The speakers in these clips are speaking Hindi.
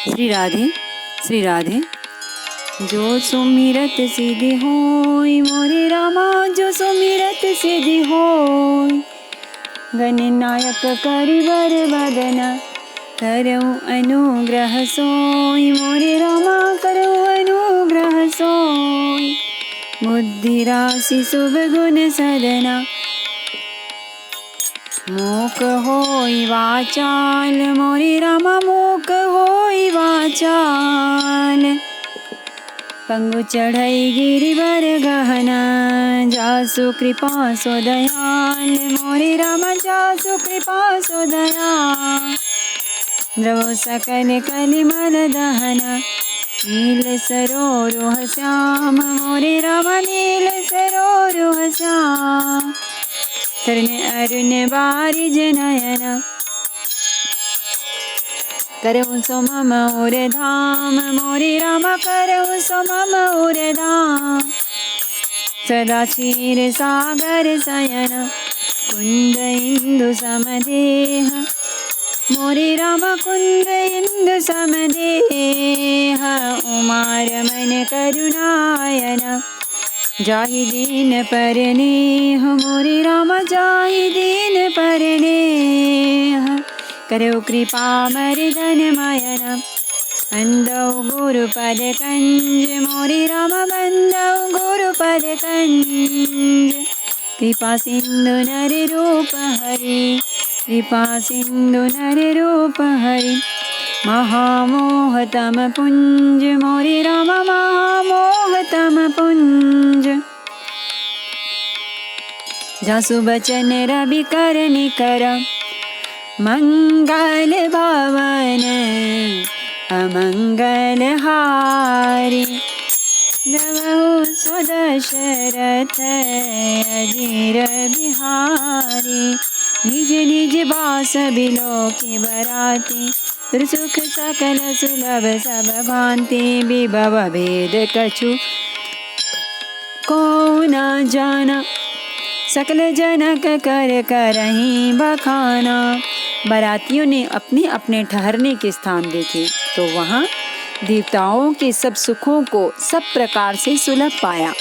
श्री राधे श्री राधे। जो सुमिरत सिद्धि होय मोरे रामा, जो सुमिरत सिद्धि होय। गणनायक करिवर बदना, करऊँ अनुग्रह सोय मोरे रामा, करऊँ अनुग्रह सोय। बुद्धि राशि शुभ गुण सदना, मोक होई वाचाल मोरे रामा, मोक होई वाचाल। पंगु चढ़ई गिरिवर गहना, जासु कृपा सो दयाल मोरे रामा, जासु कृपा सो दयाल। द्रवो सकल कलिमल दहना, नील सरोरुह श्याम मोरे रामा, नील सरोरुह श्याम। तरुण अरुण बारिज नयना, करऊँ सो मम उर धाम मोरे रामा, करऊँ सो मम उर धाम। सदा क्षीर सागर शयन, कुंद इंदु समदेह मोरे रामा, कुंद इंदु समदेह। उमार मन करुणायन, जाहि दीन परनेह मोरे रामा, जाहि दीन परनेह। करऊ कृपा मर्दन मयन, बंदौ गुरुपद कंज मोरे रामा, बंदौ गुरुपद कंज। कृपा सिंधु नर रूप हरि, कृपा सिंधु नर रूप हरि। महामोह तम पुंज मोरे रामा, महामोह तम पुंज। जासु बचन रवि कर निकर, मंगल भवन अमंगल हारी। द्रवहु सो दशरथ अजीर बिहारी। निज निज बास बिलोकी बराती, सुख सकल सुलभ सब भांति। विभव भेद कछु को न जाना, सकल जनक कर करहीं बखाना। बारातियों ने अपने अपने ठहरने के स्थान देखे तो वहाँ देवताओं के सब सुखों को सब प्रकार से सुलभ पाया।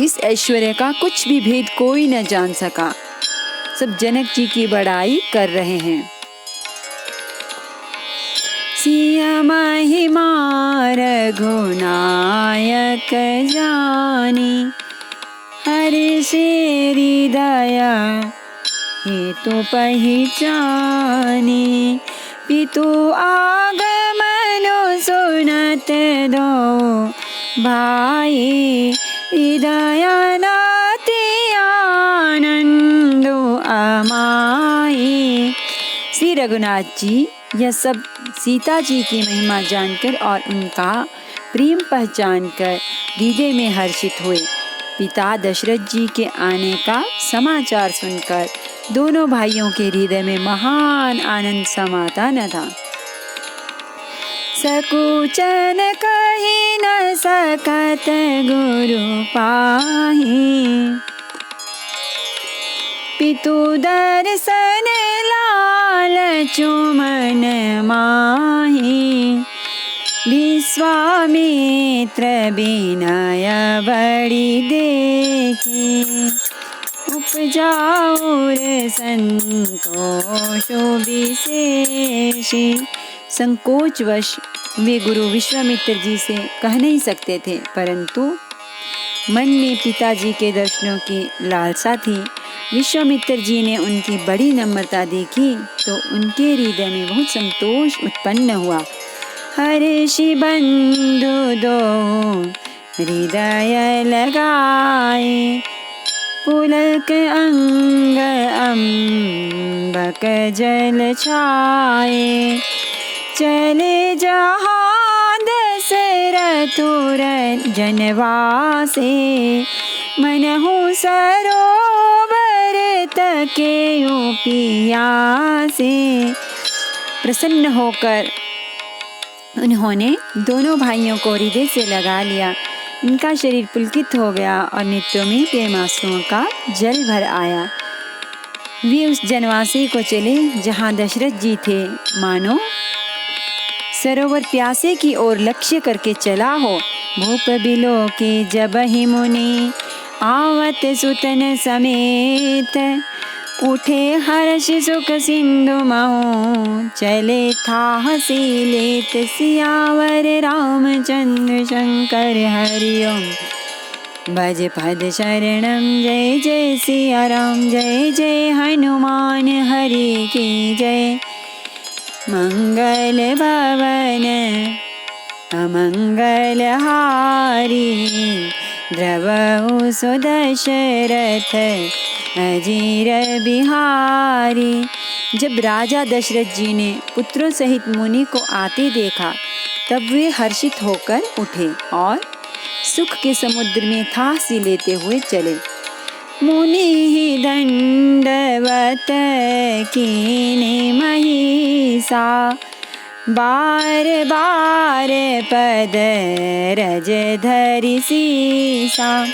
इस ऐश्वर्य का कुछ भी भेद कोई न जान सका। सब जनक जी की बड़ाई कर रहे हैं। सिया महिमा रघुनायक जानी, हरि से दया हेतु पहचानी। पितु आगमनो सुनत दो भाई, हृदय नाति आनंदो अमाई। श्री रघुनाथ जी यह सब सीता जी की महिमा जानकर और उनका प्रेम पहचानकर हृदय में हर्षित हुए। पिता दशरथ जी के आने का समाचार सुनकर दोनों भाइयों के हृदय में महान आनंद समाता न था। सकुचन कही न सकत गुरु पाही, पितु दर्शन लाल चुमन माही। विश्वामित्र विनय बड़ी देखी, उपजा और संतोष विशेषी। संकोचवश वे गुरु विश्वामित्र जी से कह नहीं सकते थे, परंतु मन में पिताजी के दर्शनों की लालसा थी। विश्वामित्र जी ने उनकी बड़ी नम्रता देखी तो उनके हृदय में बहुत संतोष उत्पन्न हुआ। हर्षि बंधु दो हृदय लगाए, पुलक अंग अम्बक जल छाए। चले जहाँ दशरथ जनवासे, मनहु सरोवर तके पियासे। प्रसन्न होकर उन्होंने दोनों भाइयों को हृदय से लगा लिया। इनका शरीर पुलकित हो गया और नेत्रों में प्रेमाश्रुओं का जल भर आया। वे उस जनवासी को चले जहाँ दशरथ जी थे, मानो सरोवर प्यासे की ओर लक्ष्य करके चला हो। भूप बिलो के जब ही मुनि आवत सुतन समेत, उठे हर्ष सुख सिंधु महु, चले था हसी लेत सियावर रामचंद्र शंकर हरिओम। भज पद शरणम जय जय सिया राम, जय जय हनुमान हरि की जय। मंगल भवन अमंगल हारी, द्रवहु सुदशरथ अजीर बिहारी। जब राजा दशरथ जी ने पुत्रों सहित मुनि को आते देखा, तब वे हर्षित होकर उठे और सुख के समुद्र में थाह लेते हुए चले। मुनि दंडवत कीने महिषा, बार बार पद रज धरि सीसा।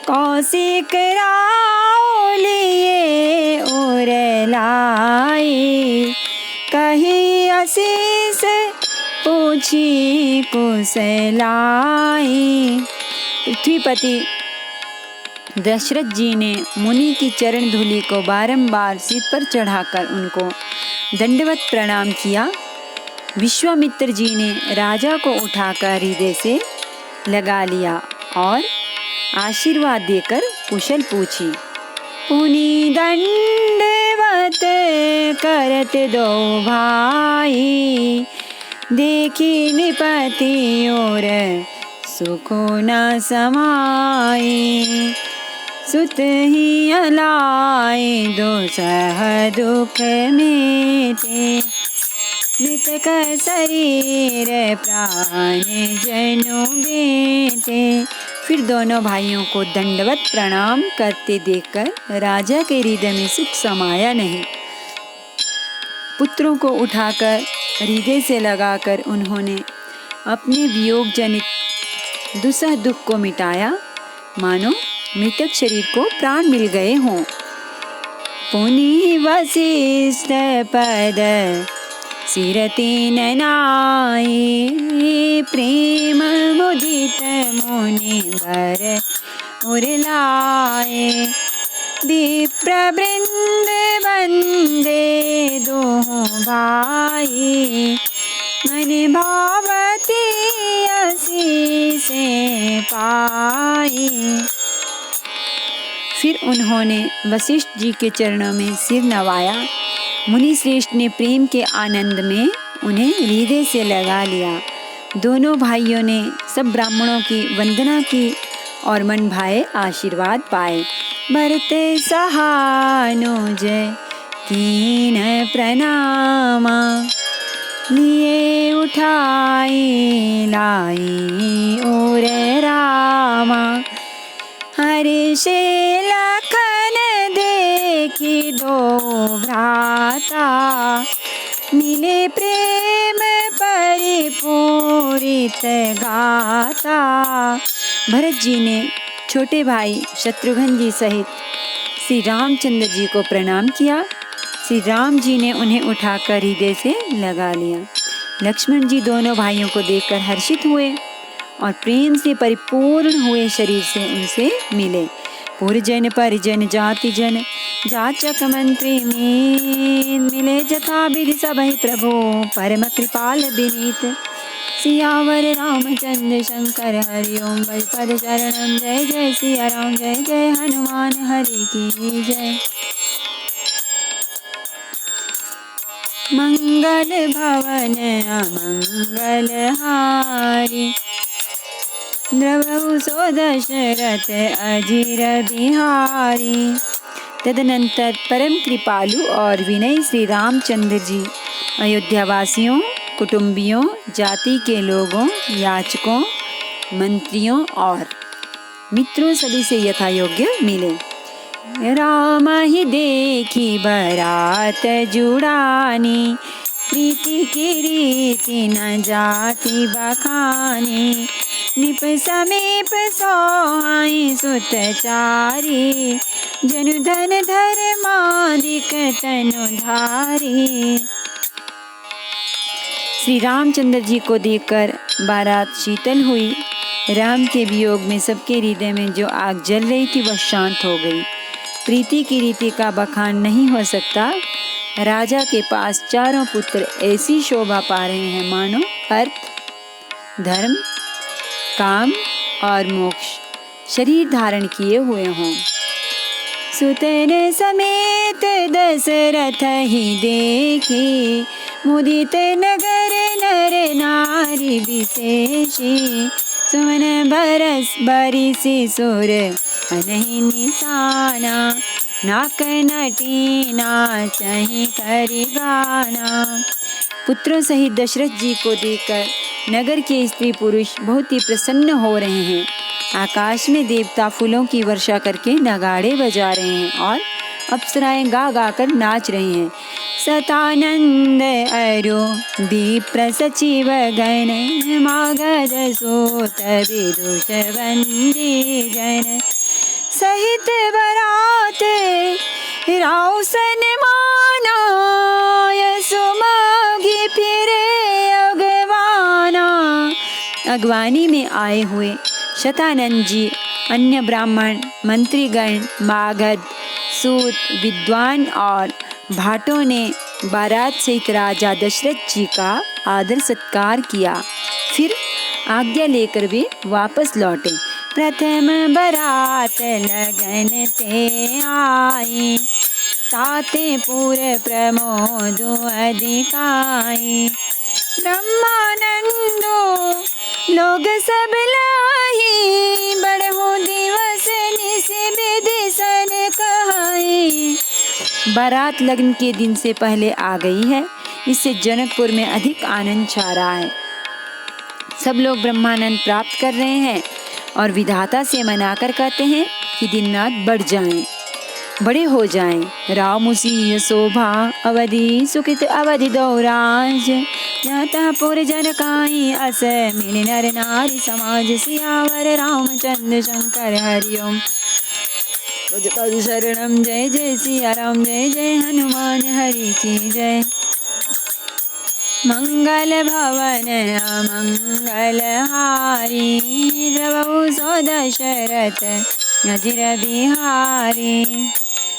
कौशिक लिए उर लाई, कही असीस पूछी कुशलाई। पृथ्वीपति दशरथ जी ने मुनि की चरण धूलि को बारंबार सिर पर चढ़ाकर उनको दंडवत प्रणाम किया। विश्वामित्र जी ने राजा को उठाकर हृदय से लगा लिया और आशीर्वाद देकर कुशल पूछी। पुनि दंडवत करत दो भाई, देखी निपति और सुखो न समाई। सुत ही अलाए दो सह दुख मेटे, मृतक शरीर प्राण जनु बेटे। फिर दोनों भाइयों को दंडवत प्रणाम करते देखकर राजा के हृदय में सुख समाया नहीं। पुत्रों को उठाकर हृदय से लगाकर उन्होंने अपने वियोग जनित दुसह दुख को मिटाया, मानो मृतक शरीर को प्राण मिल गए हों। पुनि वशिष्ठ पद सिरते ननाए, प्रेम मुदित मुनि बर उरलाए। विप्र वृंद वंदे दो भाई, मन भावती आशीष पाई। फिर उन्होंने वशिष्ठ जी के चरणों में सिर नवाया। मुनि श्रेष्ठ ने प्रेम के आनंद में उन्हें हृदय से लगा लिया। दोनों भाइयों ने सब ब्राह्मणों की वंदना की और मन भाए आशीर्वाद पाए। भरत सहानुज कीन प्रणामा, लिए उठाई लाई और रामा। हर्षे लखन देखी दो भ्राता, मिले प्रेम परिपूरित गाता। भरत जी ने छोटे भाई शत्रुघ्न जी सहित श्री रामचंद्र जी को प्रणाम किया। श्री राम जी ने उन्हें उठाकर हृदय से लगा लिया। लक्ष्मण जी दोनों भाइयों को देखकर हर्षित हुए और प्रेम से परिपूर्ण हुए शरीर से उनसे मिले। पुरजन परिजन जाति जन जाचक मंत्री में, मिले जथा विधि सबहि प्रभु परम कृपाल विनीत। सियावर रामचंद्र शंकर हरिओम। पद चरणम जय जय सिया राम, जय जय हनुमान हरि की जय। मंगल भवन अमंगल हारी, द्रवहु सो दशरथ अजीर बिहारी। तदनंतर परम कृपालु और विनयी श्री रामचंद्र जी अयोध्यावासियों, कुटुंबियों, जाति के लोगों, याचकों, मंत्रियों और मित्रों सभी से यथा योग्य मिले। राम ही देखी बरात जुड़ानी, प्रीति की रीति न जाति बखानी, निप समीप सोहाई सुतचारी, जनु धन धर्मादिक तनुधारी। श्री रामचंद्र जी को देखकर बारात शीतल हुई। राम के वियोग में सबके हृदय में जो आग जल रही थी वह शांत हो गई। प्रीति की रीति का बखान नहीं हो सकता। राजा के पास चारों पुत्र ऐसी शोभा पा रहे हैं मानो अर्थ, धर्म, काम और मोक्ष शरीर धारण किए हुए हों। सुतन समेत दशरथ ही देखे, मुदित नगर नर नारी विशेषी, सुमन बरस बरिसी सुर अनहि निशाना, नाक नटी नाचहि करि गाना। पुत्रों सहित दशरथ जी को देखकर नगर के स्त्री पुरुष बहुत ही प्रसन्न हो रहे हैं। आकाश में देवता फूलों की वर्षा करके नगाड़े बजा रहे हैं और अप्सराएं गा गा कर नाच रही हैं। सतानंद अरु विप्र सचिव गण, मागध सूत विदुष बंदी जन, सहित बरात राव सन्माना, सुमागी फिरे अगवाना। अगवानी में आए हुए शतानंद जी, अन्य ब्राह्मण, मंत्रीगण, मागध, सूत, विद्वान और भाटों ने बारात सहित राजा दशरथ जी का आदर सत्कार किया। फिर आज्ञा लेकर वे वापस लौटे। प्रथम बारात लगन ते आई, ताते पूर प्रमोद अधिकाई, ब्रह्मानंदो लोग सब लाही, बड़हु दिवस निसि विधि सन कहाई। बारात लगन के दिन से पहले आ गई है, इससे जनकपुर में अधिक आनंद छा रहा है। सब लोग ब्रह्मानंद प्राप्त कर रहे हैं और विधाता से मनाकर कहते हैं कि दिन रात बढ़ जाएं, बड़े हो जाएं। रामुसी शोभा अवधि सुकृत अवधि दौराज, जाता पुर जनकाई अस मिल नर नारी समाज, सियावर रामचंद्र शंकर हरिओम। पद शरणम जय जय सिया राम, जय जय हनुमान हरि की जय। मंगल भवन अमंगल हारी, द्रवहु सो दशरथ नजर बिहारी।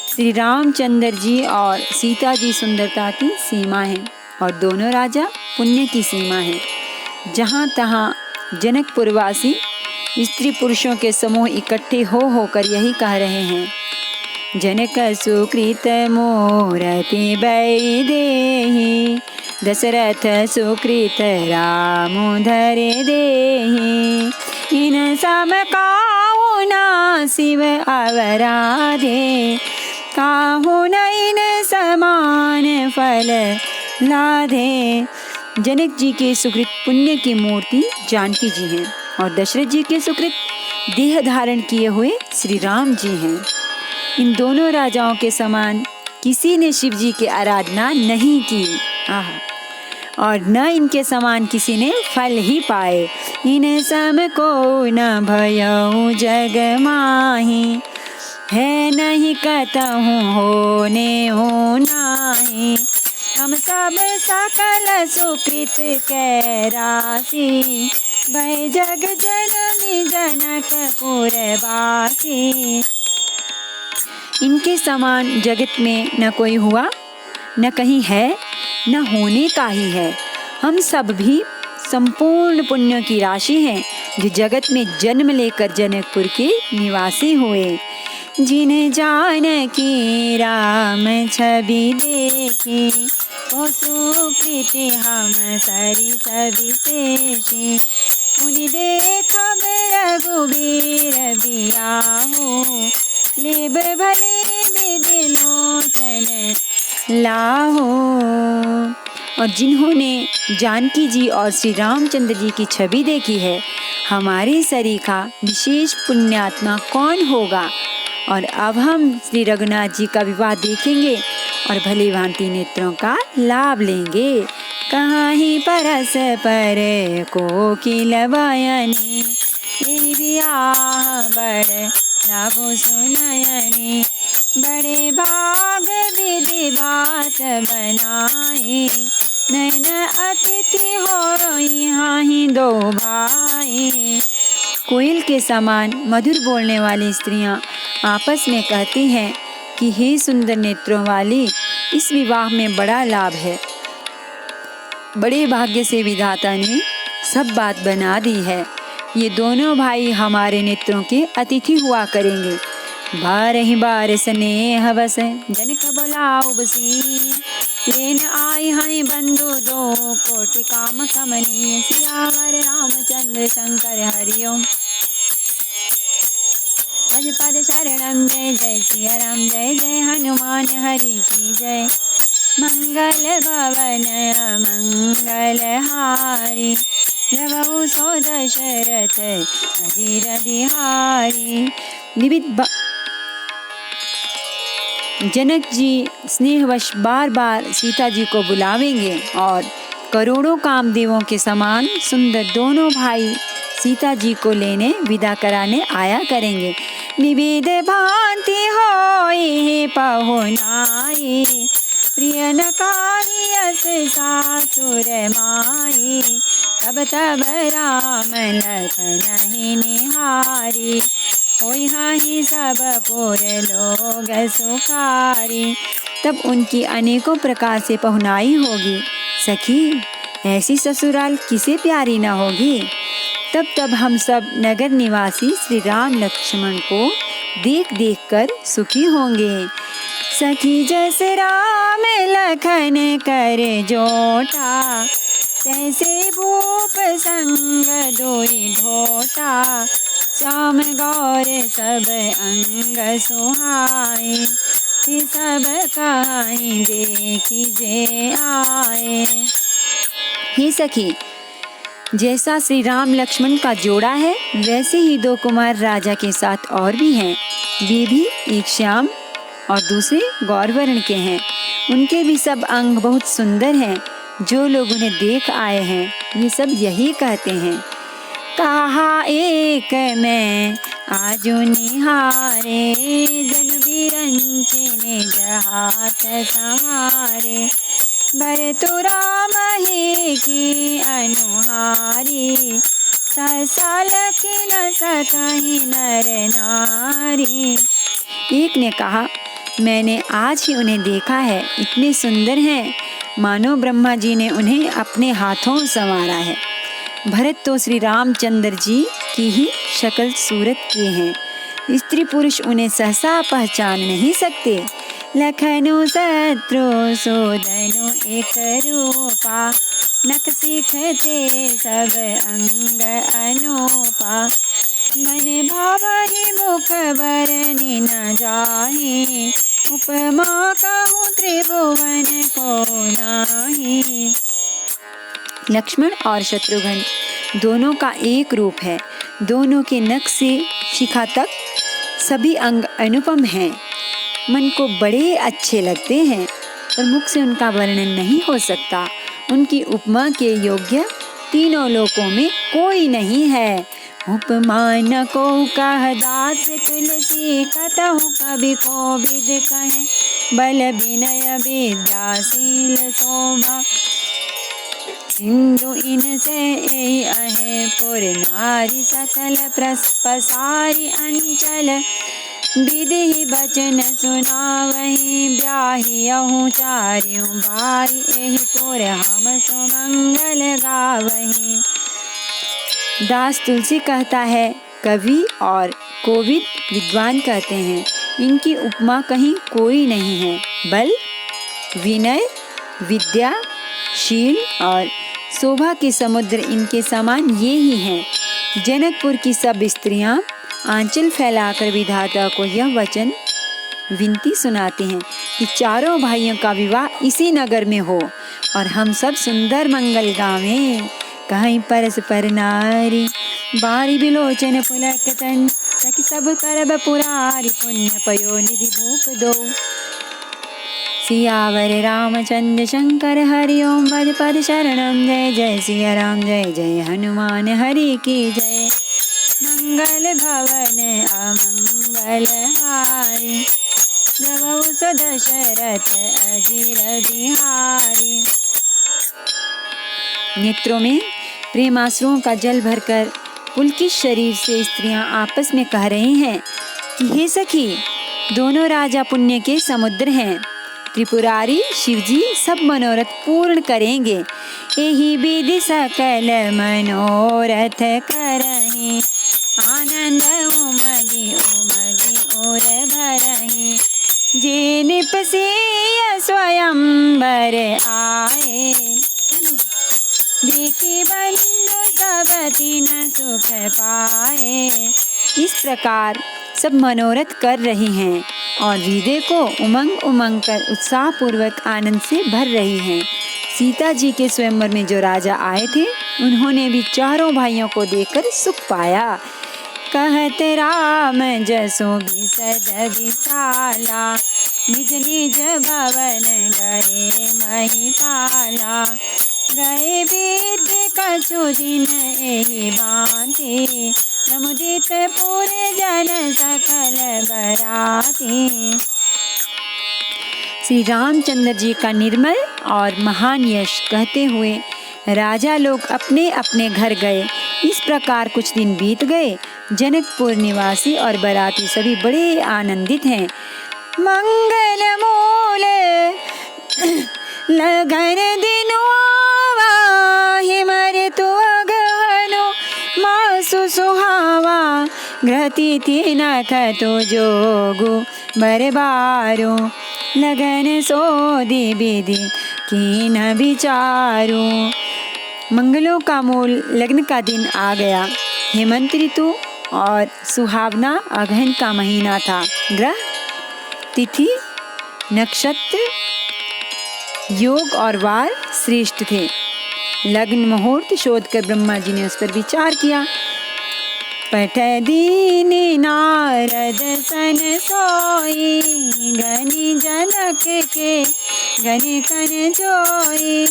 श्री रामचंद्र जी और सीता जी सुंदरता की सीमा है और दोनों राजा पुण्य की सीमा है। जहाँ तहाँ जनकपुरवासी स्त्री पुरुषों के समूह इकट्ठे होकर यही कह रहे हैं, जनक सुकृत मूरति वैदेही, दशरथ सुकृत राम धरे देहि, इन सब काहु ना शिव अवराधे, काहु न इन समान फल लाधे। जनक जी के सुकृत पुण्य की मूर्ति जानकी जी हैं और दशरथ जी के सुकृत देह धारण किए हुए श्री राम जी हैं। इन दोनों राजाओं के समान किसी ने शिव जी की आराधना नहीं की और न इनके समान किसी ने फल ही पाए। इन सम को न भयउ जग माही, है नहीं कहूँ होने हो नाही, हम सब सकल सुकृत के राशि, भय जग जननी जनकपुर वासी। इनके समान जगत में न कोई हुआ, न कहीं है, न होने का ही है। हम सब भी संपूर्ण पुण्यों की राशि हैं जो जगत में जन्म लेकर जनकपुर के निवासी हुए। जिन्हें जानकी राम छवि देखी, ओ सुकृति हम सरि सविशेषी, उनि देखा रघुबीर बियाहू, लेब भले विधि लोचन लाहो। और जिन्होंने जानकी जी और श्री रामचंद्र जी की छवि देखी है, हमारे सरीखा विशेष पुण्यात्मा कौन होगा। और अब हम श्री रघुनाथ जी का विवाह देखेंगे और भली भांति नेत्रों का लाभ लेंगे। कहीं परस पर कोकिल बयनी, यही बियाह बड़ लाभो सुनयनी। बड़े भाग विधि बात बनाए, नैन अतिथि हो यहाँ ही दो भाई। कोयल के समान मधुर बोलने वाली स्त्रियां आपस में कहती हैं कि हे सुंदर नेत्रों वाली, इस विवाह में बड़ा लाभ है। बड़े भाग्य से विधाता ने सब बात बना दी है। ये दोनों भाई हमारे नेत्रों के अतिथि हुआ करेंगे। बारह बार स्नेह बस जनक बुलाओ बसी, लेन आए हैं बंधु दो कोटि काम कमनीय। सियावर रामचंद्र शंकर हरिओम। भज पद शरणम जय जय सिया राम, जय जय हनुमान हरि की जय। मंगल भवन मंगल हारी, प्रभु सो दशरथ अजीर बिहारी। जनक जी स्नेहवश बार बार सीता जी को बुलावेंगे और करोड़ों कामदेवों के समान सुंदर दोनों भाई सीता जी को लेने विदा कराने आया करेंगे। विविध भांति होए पहुनाई, प्रिय न कारियस सासुर माई। तब तब राम लखन ही निहारी, होई हाहि सब पुर लोग सुखारी। तब उनकी अनेकों प्रकार से पहुनाई होगी। सखी, ऐसी ससुराल किसे प्यारी न होगी। तब हम सब नगर निवासी श्री राम लक्ष्मण को देख देख कर सुखी होंगे। सखी जैसे राम लखन कर जोटा, तैसे भूप संग दोई ढोटा। श्याम गौर सब अंग सुहाए, सब कहीं देखी जे आए। हे सखी, जैसा श्री राम लक्ष्मण का जोड़ा है, वैसे ही दो कुमार राजा के साथ और भी हैं। वे भी एक श्याम और दूसरे गौर वर्ण के हैं। उनके भी सब अंग बहुत सुंदर हैं। जो लोग उन्हें देख आए हैं, ये सब यही कहते हैं। कहा एक मैं आजु निहारे, जन बिरंचने जहात संहारे। बर तो राम ही की अनुहारी, सहसा लखी न सकहीं नर नारी। एक ने कहा, मैंने आज ही उन्हें देखा है, इतने सुंदर हैं, मानो ब्रह्मा जी ने उन्हें अपने हाथों संवारा है। भरत तो श्री रामचंद्र जी की ही शक्ल सूरत के हैं। स्त्री पुरुष उन्हें सहसा पहचान नहीं सकते। लखनु शत्रु सोदनु एक रूपा, नख सीखते सब अंग अनूपा। मन भावहि मुख बरनि न जाहि, उपमा कहूँ त्रिभुवन को नाही। लक्ष्मण और शत्रुघ्न दोनों का एक रूप है। दोनों के नख से शिखा तक सभी अंग अनुपम हैं। मन को बड़े अच्छे लगते हैं, पर मुख से उनका वर्णन नहीं हो सकता। उनकी उपमा के योग्य तीनों लोकों में कोई नहीं है। उपमा न को कह दास तुलसी, कतहु कवि कोविद कहे। बल विनय विद्याशील शोभा, सिंधु इनसे यही अहे पुर नारी। सकल पसारी अंचल, विधि बचन सुनावहीं। ब्याहियहु चारियों भाई, यही पुर हम सुमंगल गावहीं। दास तुलसी कहता है, कवि और कोविद विद्वान कहते हैं। इनकी उपमा कहीं कोई नहीं है। बल, विनय, विद्या, शील और शोभा के समुद्र इनके समान ये ही हैं। जनकपुर की सब स्त्रियां आंचल फैलाकर विधाता को यह वचन विनती सुनाती हैं कि चारों भाइयों का विवाह इसी नगर में हो और हम सब सुंदर मंगल गावें। कहीं परस पर नारी, बारी बिलोचन पुलक तन। सखी सब करब पुरारी, पुण्य पयो निधि भूप दो। सियावर रामचंद्र शंकर हरि ओम पद पद शरणम। जय जय सिया राम जय जय हनुमान हरि की जय। मंगल भवन अमंगल हारी जब सो दशरथ अजीर बिहारी। नेत्रों में प्रेमाश्रुओं का जल भरकर पुलकित शरीर से स्त्रियां आपस में कह रही हैं कि हे सखी, दोनों राजा पुण्य के समुद्र हैं। त्रिपुरारी शिवजी सब मनोरथ पूर्ण करेंगे। यही विधि सकल मनोरथ करहीं। आनंद उमगी उमगी और भरहीं। जे निपसिय स्वयंवर आए। देखी बंधु सब तीन सुख पाए। इस प्रकार सब मनोरथ कर रही हैं और हृदय को उमंग उमंग कर उत्साह पूर्वक आनंद से भर रही हैं। सीता जी के स्वयंवर में जो राजा आए थे, उन्होंने भी चारों भाइयों को देखकर सुख पाया। कहत राम जसो बिसद विशाला। निज निज भवन गए महिपाला। गए विद कछु दिन एहि बाटे। प्रमुदित पूरे जन सकल बराते। श्री रामचंद्र जी का निर्मल और महान यश कहते हुए राजा लोग अपने अपने घर गए। इस प्रकार कुछ दिन बीत गए। जनकपुर निवासी और बराती सभी बड़े आनंदित हैं। मंगल मूल लगन दिनो हिमरे तो अगहनो मासु सुहावा। ग्रहतिथि नख तो जोगु बरबारो। लगन सोधि विधि की न विचारो। मंगलों का मूल लग्न का दिन आ गया। हेमंत ऋतु और सुहावना अगहन का महीना था। ग्रह, तिथि, नक्षत्र, योग और वार श्रेष्ठ थे। लग्न मुहूर्त शोध कर ब्रह्मा जी ने उस पर विचार किया। पठ दीनी नारद सन सोई। गनि जनक के गनि कन जोई।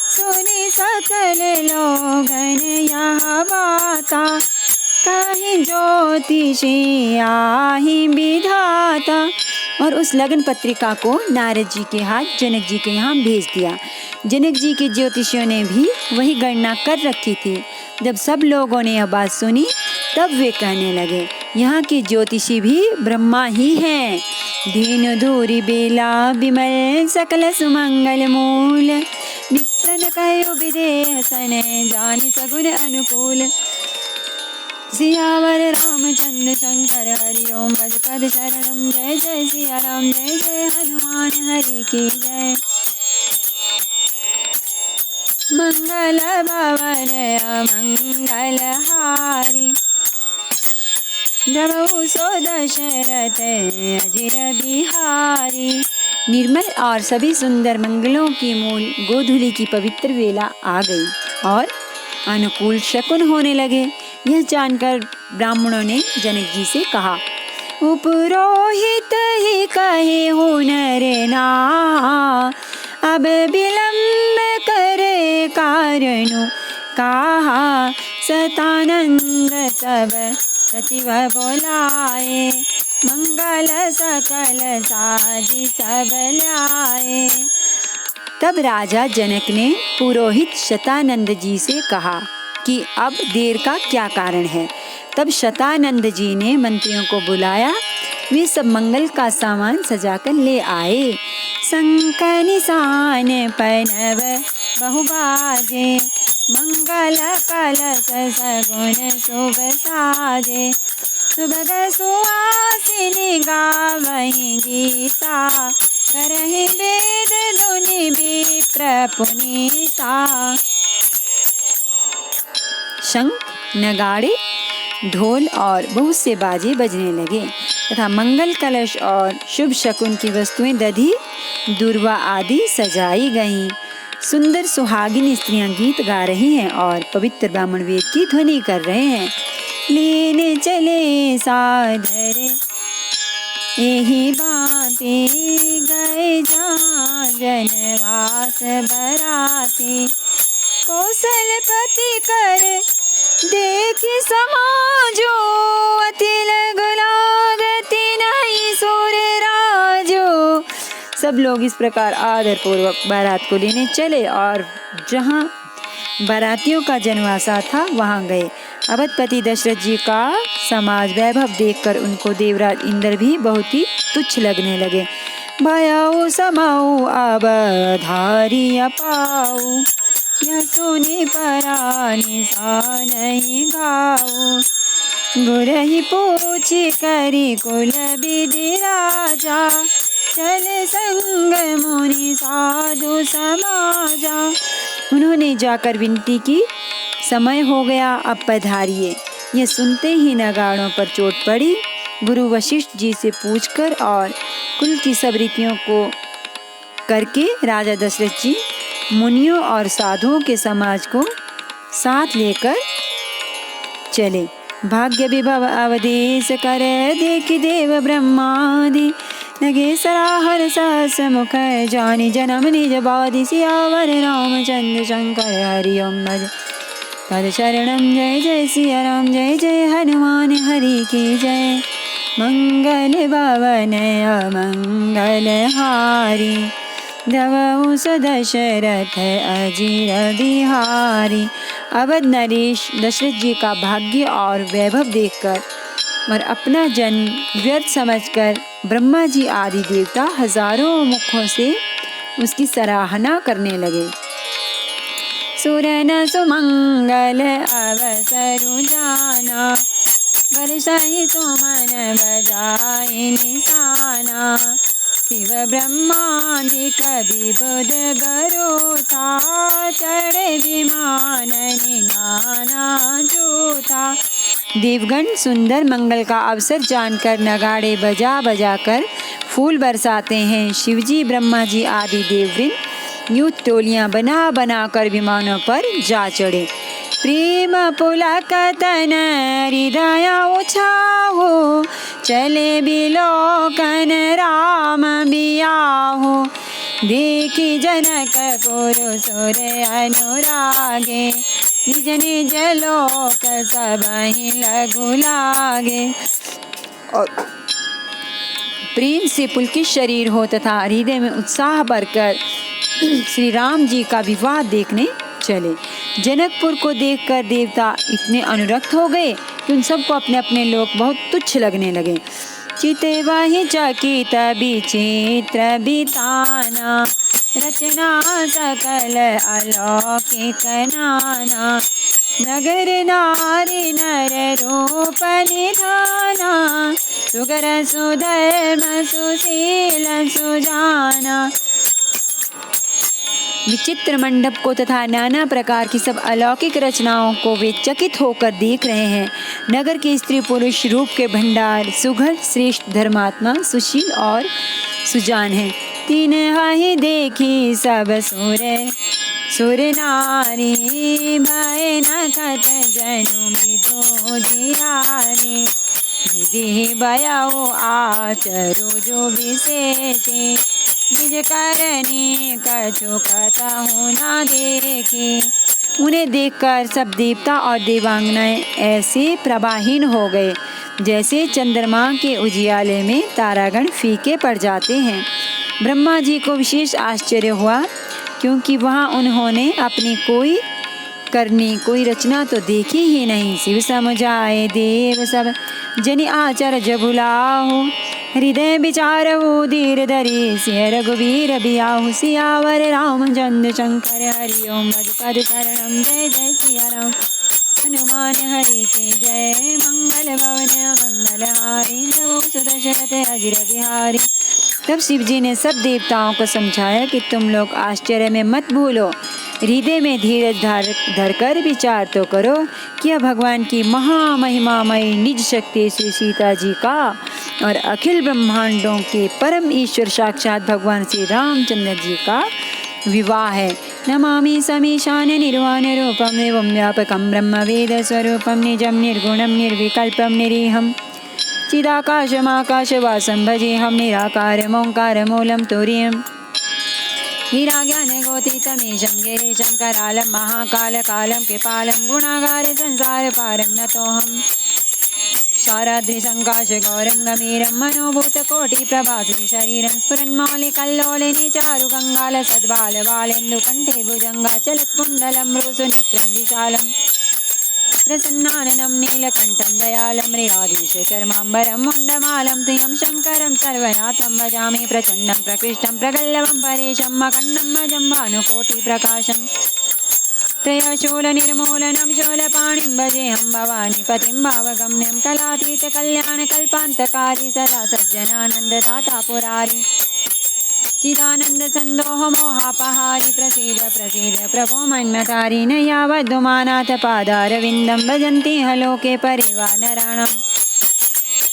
सुनि सकल लोगन यह बाता। कहि ज्योतिषी आहि विधाता। और उस लगन पत्रिका को नारद जी के हाथ जनक जी के यहाँ भेज दिया। जनक जी के ज्योतिषियों ने भी वही गणना कर रखी थी। जब सब लोगों ने यह बात सुनी, तब वे कहने लगे, यहाँ के ज्योतिषी भी ब्रह्मा ही हैं। दीन धूरी बेला विमल सकल सुमंगल मूल। विप्रन कयो विदेह सन जानि सगुन अनुकूल। सियावर रामचंद्र शंकर हरि ओम पद पद शरणम। जय जय सिया राम जय जय हनुमान हरि की जय। मंगल भवन अमंगल हारी जब सो दशरथ अजिर बिहारी। निर्मल और सभी सुंदर मंगलों की मूल गोधूली की पवित्र वेला आ गई और अनुकूल शकुन होने लगे। यह जानकर ब्राह्मणों ने जनक जी से कहा, उपरोहित ही कहे हुनर ना। अब विलंब करे कारणु कहा। सतानंद सब सचिव बोलाए। मंगल सकल साजी सब ल्याए। तब राजा जनक ने पुरोहित शतानंद जी से कहा कि अब देर का क्या कारण है। तब शतानंद जी ने मंत्रियों को बुलाया। वे सब मंगल का सामान सजाकर ले आए। शंख निशान पनव बहुबाजे। मंगल कलश सगुन शुभ साजे। सुभग सुहासिनी गावहीं गीता। करहि वेद धुनि विप्र पुनीता। शंख, नगाड़े, ढोल और बहुत से बाजे बजने लगे तथा मंगल कलश और शुभ शकुन की वस्तुएं दधी, दूर्वा आदि सजाई गईं। सुंदर सुहागिन स्त्रियां गीत गा रही हैं और पवित्र ब्राह्मण वेद की ध्वनि कर रहे हैं। लेने चले सादर यही बातें गए जान। जनवास बराते। कौशलपति कर देखि समाजो, अति लघु लागति नहीं सुर राजो। सब लोग इस प्रकार आदर पूर्वक बारात को लेने चले और जहाँ बारातियों का जनवासा था वहाँ गए। अवधपति दशरथ जी का समाज वैभव देखकर उनको देवराज इंद्र भी बहुत ही तुच्छ लगने लगे। भयाऊ समाऊ अवधारी अपाऊ, यह सुनी परा निशा नहीं घाऊ। गुरहि पूछी करी कुल विधि राजा, चले संग मुनि साधु समाजा। उन्होंने जाकर विनती की, समय हो गया, अब पधारिए। यह सुनते ही नगाड़ों पर चोट पड़ी। गुरु वशिष्ठ जी से पूछकर और कुल की सब रीतियों को करके राजा दशरथ जी मुनियों और साधुओं के समाज को साथ लेकर चले। भाग्य विभव अवदेश कर देखि देव ब्रह्मादि, नगे सराहर सहस मुख जानि जन्म निज बादि। सियावर रामचंद्र शंकर हरि ओम भज पद शरणम। जय जय सिया राम, जय जय हनुमान हरि की जय। मंगल भवन अमंगल हारी, द्रवहु दशरथ अजीर बिहारी। अवध नरेश दशरथ जी का भाग्य और वैभव देखकर और अपना जन्म व्यर्थ समझकर ब्रह्मा जी आदि देवता हजारों मुखों से उसकी सराहना करने लगे। सुरन सुमंगल अवसरु जाना, बरसाई सुमन बजाई निशाना। शिव ब्रह्मादि कवि बुध गरुड़ था, चढ़े विमान नाना जूथा। देवगण सुंदर मंगल का अवसर जानकर नगाड़े बजा बजा कर फूल बरसाते हैं। शिवजी ब्रह्मा जी आदि देववृंद यूं टोलियां बना बना कर विमानों पर जा चढ़े। प्रेम पुलकतन हृदय उछाहो, चले बिलोकन राम बियाहो। देखी जनक पुर सुर अनुरागे, निज निज लोक सबहि लघु लागे। और प्रेम से पुलकित शरीर हो तथा हृदय में उत्साह भरकर श्री राम जी का विवाह देखने चले। जनकपुर को देखकर देवता इतने अनुरक्त हो गए कि उन सबको अपने अपने लोक बहुत तुच्छ लगने लगे। चिते वही चकित विचित्र बिताना, रचना सकल अलौकिक नाना। नगर नारी नर रूप निधाना, सुगर सुधर्म सुशील सुजाना। विचित्र मंडप को तथा नाना प्रकार की सब अलौकिक रचनाओं को वे चकित होकर देख रहे हैं। नगर के स्त्री पुरुष रूप के भंडार, सुघड़ श्रेष्ठ धर्मात्मा, सुशील और सुजान है। तीन हाहि देखी सब सुर नारी, भय नखत जनु विदो जियारी। विधि भयउ आचरु जो विशेषे, निज करनी कछु कतहु न देखे। उन्हें देखकर सब देवता और देवांगनाएं ऐसे प्रभाहीन हो गए जैसे चंद्रमा के उजियाले में तारागण फीके पड़ जाते हैं। ब्रह्मा जी को विशेष आश्चर्य हुआ, क्योंकि वहाँ उन्होंने अपनी कोई रचना तो देखी ही नहीं। शिव समुझाए देव सब जनि आचर जभुलाहु, हृदय विचारहु धीर धरि सिय रघुवीर बियाहु। सियावर रामचंद्र शंकर हरि ओम भज पद शरणम। जय जय सिया राम, हनुमान हरि की जय। मंगल भवन मंगल हारी, द्रवहु दशरथ अजीर बिहारी। तब शिव जी ने सब देवताओं को समझाया कि तुम लोग आश्चर्य में मत भूलो, हृदय में धीरज धरकर विचार तो करो कि भगवान की महामहिमामयी निज शक्ति श्री सीता जी का और अखिल ब्रह्मांडों के परम ईश्वर साक्षात भगवान श्री रामचंद्र जी का विवाह है। नमामि समीशान निर्वाण रूपम एवं व्यापकम ब्रह्म वेद स्वरूपम निजम निर्गुणम निर्विकल्पम निरीहम चिदाकाशमाकाशवासं भजेऽहं निराकारं ओंकारमूलं तुरीयम्। गिरा ज्ञान गोतीतमीशं गिरीशं करालं महाकालकालं कृपालं गुणागार संसार पारं नतोऽहम् शाराद्रिसङ्काश गौरं गमीरं मनोभूतकोटिप्रभासि शरीरं स्फुरन्मौलिकल्लोलिनी चारुगङ्गाल सद्बालबालेन्दुकण्ठे भुजङ्गाचलत्कुण्डलं मृसुनेत्रं विशालं प्रसन्नाननं नीलकण्ठं दयालं मृगाधीशचर्माम्बरं मुण्डमालं प्रियं शङ्करं सर्वनाथं भजामि प्रचण्डं प्रकृष्टं प्रगल्लवं परेशम् अखण्डं भजं भानुकोटिप्रकाशम् त्रयशूलनिर्मूलनं शूलपाणिं भजेऽहं भवानीपतिं भावगम्यं कलातीतकल्याणकल्पान्तकारी सदा सज्जनानन्ददाता पुरारी चिदानन्दसन्दोह मोहापहारि प्रसीद प्रसीद प्रभो मन्मतारि न यावद्दुमानाथ पादारविन्दं भजन्ति ह लोके परिवानराणाम्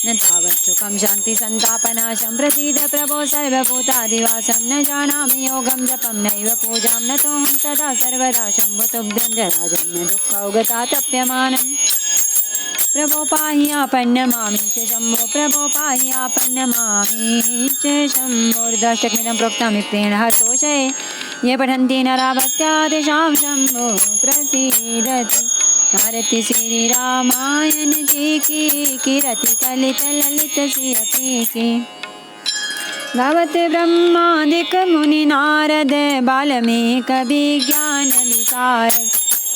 न तावत् सुखं शान्तिसन्तापनाशं प्रसीद प्रभो सर्वभूतादिवासं न जानामि योगं जपं नैव पूजां नतोऽहं सदा सर्वदा शम्भुतुभ्यं जराजं न दुःखौगता तप्यमानम् प्रभो पाहि आपन्नमामि च शम्भो प्रभो पाहि आपन्नमामि च शम्भोर्दष्टकमिदं प्रोक्तमित्रेण हर्षोषये ये पठन्ति नरा भक्त्या तेषां शम्भो प्रसीदति भारती श्री रामायण जी की कीरति कलित ललित सियति की गावत ब्रह्मादिक मुनि नारद बाल्मीक विज्ञान विशारद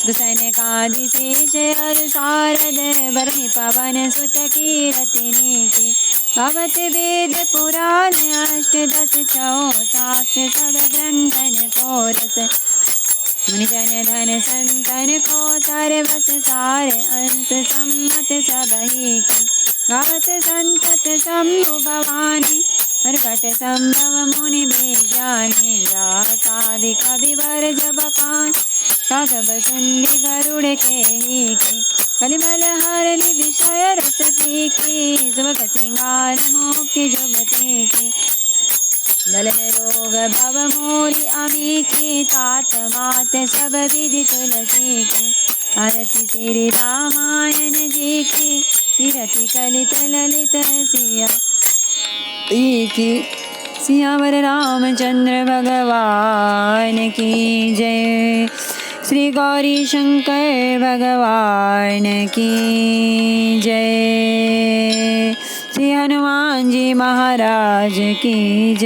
सनकादि शेष हर शारद बरहि पवन सुत कीरतिनि की गावत वेद पुराण अष्टदश छौ शास्त्र सब ग्रंथन को रस मुनिजन धन संतन को सर्वस सार अंश सम्मत सबहि की गावत संतत शंभु भवानी हरकट संभव मुनि विज्ञानी व्यासादि कविवर जबकान राघव सुंदी गरुड़ के ही की कलिमल हरनि विषय रस की सुबह सिंगार मुक्ति जुगति की दलन रोग भव मोरी अमी की तात मात सब विधि तुलसी की आरती श्री रामायण जी की कीरति कलित ललित सिया की सियावर रामचंद्र भगवान की जय। श्री गौरी शंकर भगवान की जय। श्री हनुमान जी महाराज की जय।